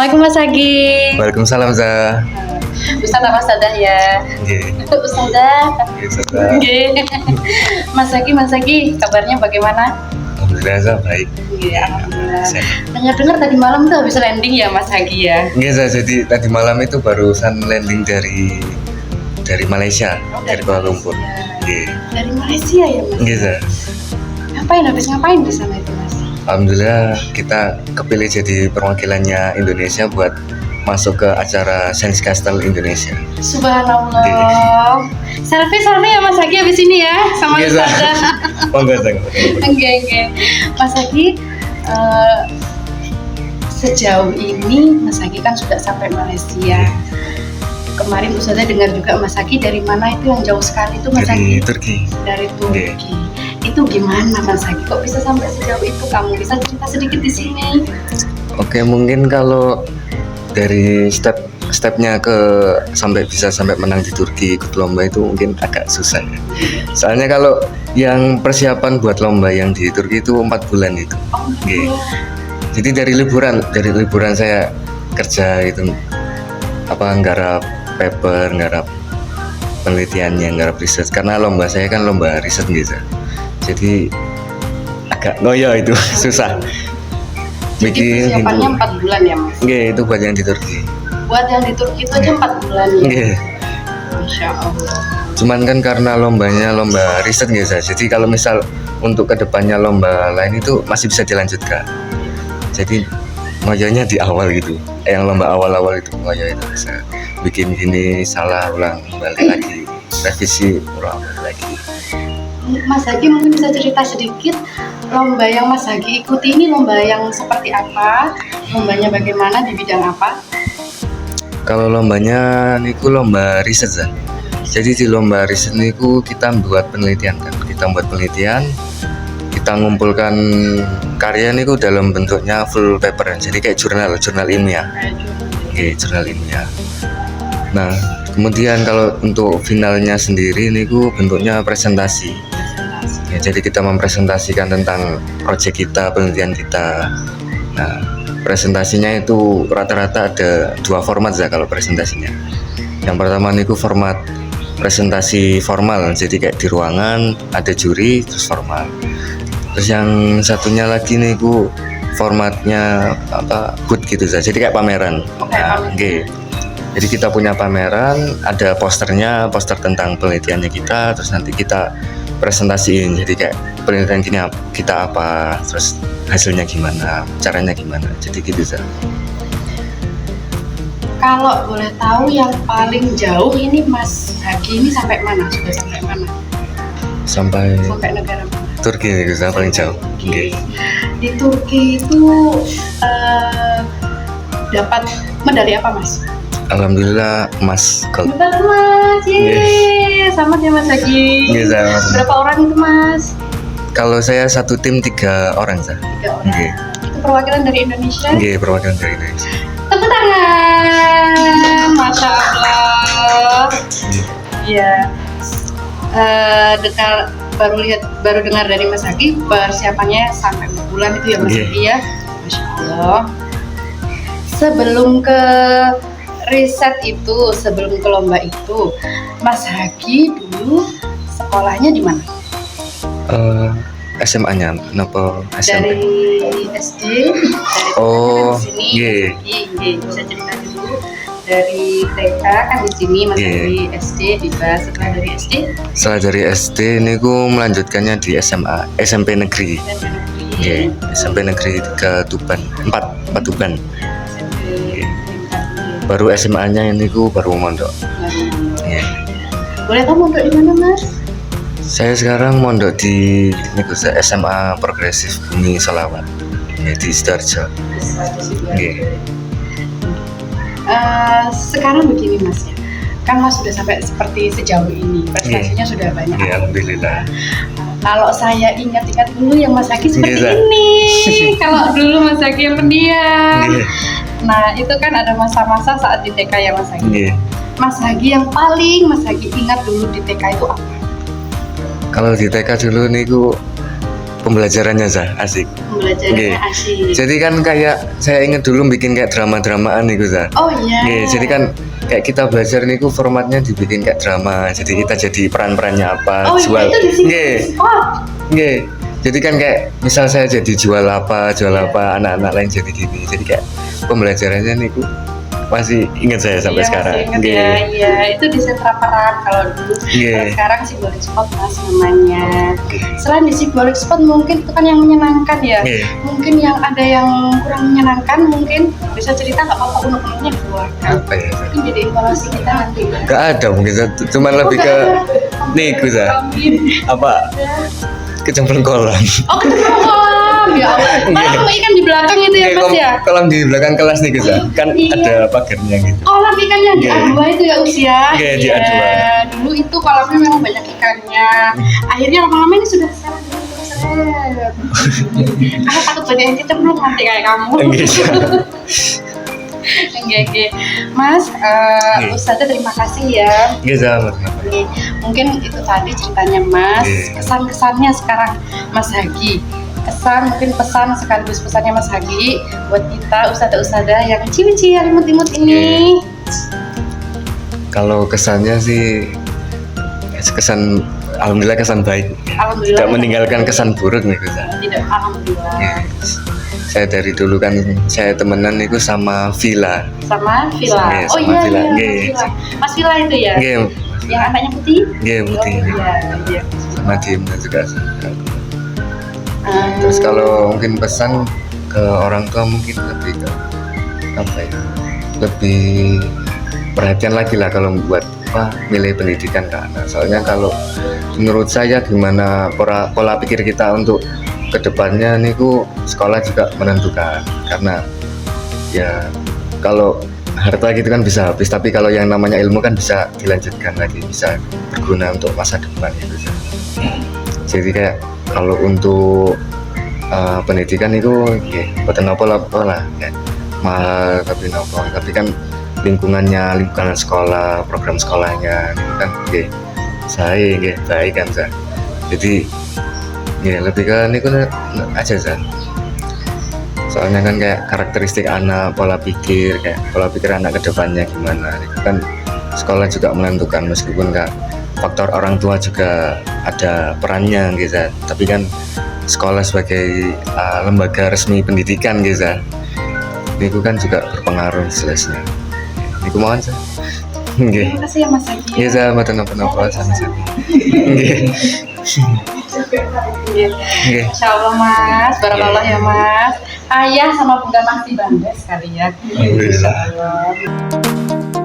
Assalamualaikum Mas Hagi. Waalaikumsalam, Za. Ustazah Mas Sadah ya. Nggih. Ustazah. Nggih, Za. Nggih. Mas Hagi, kabarnya bagaimana? Alhamdulillah, Za, baik. Nggih, alhamdulillah. Sehat. Dengar tadi malam tuh habis landing ya Mas Hagi ya. Nggih, Za, jadi tadi malam itu barusan landing dari Malaysia, dari Kuala Lumpur. Nggih. Dari Malaysia ya Mas. Nggih, Za. Ngapain di sana itu Mas? Alhamdulillah kita kepilih jadi perwakilannya Indonesia buat masuk ke acara Science Castle Indonesia. Subhanallah. Selfie ya Mas Hagi habis ini ya sama Nggih, Za. Ustazah. Monggo, Za. Enggak. Mas Hagi, sejauh ini Mas Hagi kan sudah sampai Malaysia. Kemarin Ustazah dengar juga Mas Hagi dari mana itu yang jauh sekali itu Mas Hagi? Dari Turki. Dari Turki. Itu gimana Mas Hagi? Kok bisa sampai sejauh itu? Kamu bisa cerita sedikit di sini? Oke, mungkin kalau dari stepnya sampai menang di Turki ikut lomba itu mungkin agak susah ya. Soalnya kalau yang persiapan buat lomba yang di Turki itu 4 bulan itu. Oke. Jadi dari liburan saya kerja itu nggarap paper, nggarap penelitiannya, nggarap riset, karena lomba saya kan lomba riset gitu. Jadi agak ngoyo itu susah. Jadi persiapannya 4 bulan ya Mas? Nggih, itu buat yang di Turki. Buat yang di Turki itu aja 4 bulan ya? Nggih. Masya Allah. Cuman kan karena lombanya lomba riset nggih, jadi kalau misal untuk kedepannya lomba lain itu masih bisa dilanjutkan. Jadi ngoyonya di awal gitu, yang lomba awal-awal itu ngoyo itu bisa bikin gini salah, ulang balik lagi, revisi, ulang balik lagi. Mas Hagi mungkin bisa cerita sedikit lomba yang Mas Hagi ikuti ini lomba yang seperti apa? Lombanya bagaimana, di bidang apa? Kalau lombanya niku lomba riset ya. Jadi di lomba riset niku kita buat penelitian kan. Kita buat penelitian, kita ngumpulkan karya niku dalam bentuknya full paper. Jadi kayak jurnal ilmiah. Oke, jurnal ilmiah. Nah, kemudian kalau untuk finalnya sendiri niku bentuknya presentasi. Ya, jadi kita mempresentasikan tentang proyek kita, penelitian kita. Nah, presentasinya itu rata-rata ada 2 format ya kalau presentasinya. Yang pertama niku format presentasi formal, jadi kayak di ruangan ada juri terus formal. Terus yang satunya lagi niku formatnya booth gitu ya, jadi kayak pameran. Nah, okay. Jadi kita punya pameran, ada poster tentang penelitiannya kita, terus nanti kita presentasiin, jadi kayak penelitian kita apa, terus hasilnya gimana, caranya gimana, jadi gitu sih. Kalau boleh tahu yang paling jauh ini Mas Hagi ini sampai mana? Sudah sampai mana? Sampai negara mana? Turki nih, paling jauh. Okay. Di Turki itu dapat medali apa Mas? Alhamdulillah emas gold. Betul Mas, selamat ya Mas Hagi. Sama. Berapa orang itu Mas? Kalau saya satu tim 3 orang sah. 3 orang. Itu perwakilan dari Indonesia? Perwakilan dari Indonesia. Tepuk tangan, Masya Allah. Iya. Baru dengar dari Mas Hagi persiapannya sampai 4 bulan itu ya Mas Hagi ya. Masya Allah. Sebelum ke riset itu, sebelum ke lomba itu, Mas Hagi dulu sekolahnya di mana? SMA-nya, kenapa SMP? Dari SD, iya. Bisa cerita dulu dari TK kan di sini, Mas Hagi SD tiba, setelah dari SD ini gue melanjutkannya di SMP negeri. SMP negeri 3 Tuban, 4 Tuban. Baru SMA-nya ini gue baru mondok. Boleh tahu mondok di mana Mas? Saya sekarang mondok di SMA Progresif Bumi Selawat, di Sidoarjo. Sekarang begini Mas ya, kan Mas sudah sampai seperti sejauh ini, prestasinya sudah banyak. Alhamdulillah. Kalau saya ingat dulu yang Mas Hagi seperti ini. Kalau dulu Mas Hagi yang pendiam. Nah itu kan ada masa-masa saat di TK ya Mas Hagi. Mas Hagi yang paling Mas Hagi ingat dulu di TK itu apa? Kalau di TK dulu niku pembelajarannya Zah, asik. Pembelajarannya Nggih. asyik. Jadi kan kayak saya inget dulu bikin kayak drama-dramaan niku Zah. Oh iya. Nggih, jadi kan kayak kita belajar niku formatnya dibikin kayak drama. Jadi kita jadi peran-perannya apa, Oh iya, jual. itu di sini. Nggih. Oh, Nggih. Jadi kan kayak misal saya jadi jual apa, anak-anak lain jadi gini. Jadi kayak pembelajarannya niku masih ingat saya sampai iya, sekarang. masih ingat Nggih. ya, iya itu di sentra peran kalau dulu. Iya. Kalau sekarang symbolic spot mas namanya. Selain di symbolic spot mungkin itu kan yang menyenangkan ya. Nggih. Mungkin yang ada yang kurang menyenangkan mungkin bisa cerita nggak apa-apa unek-uneknya dikeluarkan. Apa ya? Zah? Mungkin jadi evaluasi kita nanti. Gak ada mungkin Zah. Cuman lebih ke niku Zah. Apa? Kecemplung kolam. Oh ketemu kolam ya Allah. Malah kamu ikan di belakang itu ya mas ya. Kolam di belakang kelas nih Zah. Kan Iya. ada pagarnya gitu. Kolam ikan yang di Iya. A2 itu ya usia. Iya, di A2. Dulu itu kolamnya memang banyak ikannya. Akhirnya lama-lama ini sudah seret. Aku takut banyak yang kecemplung nanti kayak kamu. Nggih, Zah. Oke. Mas, Nggih. Ustazah terima kasih ya. Nggih, Zah. Apa? Oke, mungkin itu tadi ceritanya Mas. Iya. Kesan-kesannya sekarang Mas Hagi. Kesan mungkin pesan sekaligus pesannya Mas Hagi buat kita ustazah-ustazah yang ciwi-ciwi yang imut-imut ini. Kalau kesannya sih kesan alhamdulillah kesan baik. Alhamdulillah. Tidak meninggalkan kesan buruk nih Zah. Tidak, alhamdulillah. Nggih. Saya dari dulu kan saya temenan itu sama Villa. Sama Villa. Nggih, Oh sama iya, Villa. iya, Nggih. Mas Villa. Mas Villa itu ya. Nggih, Yang anaknya putih? nggih putih. Oh, iya, iya. Sama Dimna juga. Ah, Terus kalau mungkin pesan ke orang tua mungkin lebih ke apa ya? Lebih perhatian lagi lah kalau buat apa milih pendidikan ke anak. Soalnya kalau menurut saya gimana pola pikir kita untuk kedepannya niku sekolah juga menentukan karena ya kalau harta gitu kan bisa habis tapi kalau yang namanya ilmu kan bisa dilanjutkan lagi bisa berguna untuk masa depan gitu. Jadi kayak kalau untuk pendidikan itu ya boten apa lah ya mahal tapi kan lingkungan sekolah program sekolahnya itu kan saya baik kan Zah. Jadi ya lebih ke ini aja Zah. Soalnya kan kayak karakteristik anak pola pikir anak kedepannya gimana itu kan sekolah juga menentukan meskipun kan faktor orang tua juga ada perannya gitu tapi kan sekolah sebagai lembaga resmi pendidikan gitu itu kan juga berpengaruh jelasnya itu mohon Zah. Nggih. Terima kasih ya Mas Hagi. Iya Zah, mboten napa-napa sama-sama. Nggih. Nggih. Insya Allah Mas, barakallah ya Mas. Ayah sama Bunda masih bangga sekali ya. Alhamdulillah. Insya Allah.